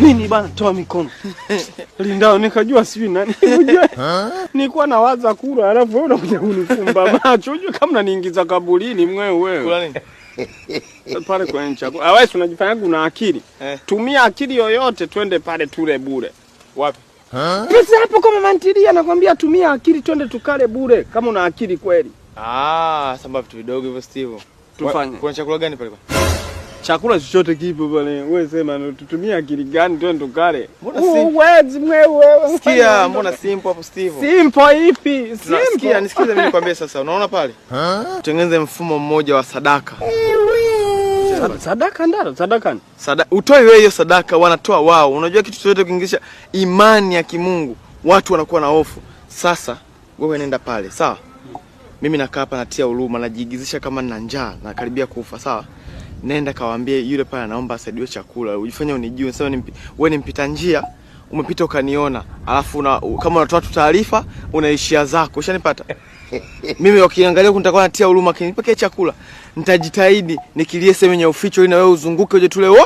Nini bana, toa mikono. Lindao nikajua sijui nani. Unajua? Nilikuwa nawaza kula alafu wewe unakuja kunifumba macho. Unajua kama unaniingiza kaburini wewe. Kula nini? Pale kwenye chakula. Wewe unajifanya una akili. Tumia akili yoyote twende pale tule bure. Wapi? Pesa hapo kama mantilia nakwambia tumia akili twende tukale bure kama una akili kweli. Samba vitu vidogo hivyo Steve. Tufanye. Kuna chakula gani pale? Chakula chochote kipo pale. Wewe sema tutumie akili gani twende tukale. Mbona simple? Wewe. Sikia, mbona simple hapo Steve? Simple ipi? Sikia, nisikize mimi nikwambie sasa. Unaona pale? Tutengeneze mfumo mmoja wa sadaka. Sadaka ndaro, sadaka ni? Utoe wewe hiyo sadaka, wanatoa wao. Unajua kitu chochote kiingisha imani ya kimungu, watu wanakuwa na hofu. Sasa wewe nenda pale, sawa? Mimi nakaa hapa natia huruma, najiigizisha kama nina njaa na karibia kufa, sawa? Nenda kawaambie yule pale anaomba asaidiwe chakula. Ujifanye unijue, sasa wewe ni mpita njia, umepita ukaniona. Alafu kama unatoa tu taarifa, unaishia zako. Ushanipata? Mimi wakiangalia nitakuwa natia huruma, kinipekee chakula. Nitajitahidi nikilie sehemu yenye uficho ili na wewe uzunguke uje tule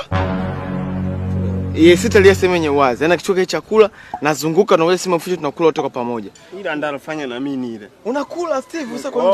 sitalia sehemu yenye wazi. Yaani kichoke chakula nazunguka na wewe sehemu uficho tunakula wote kwa pamoja. Ila ndalo fanya na mimi ile. Unakula Steve sasa kwa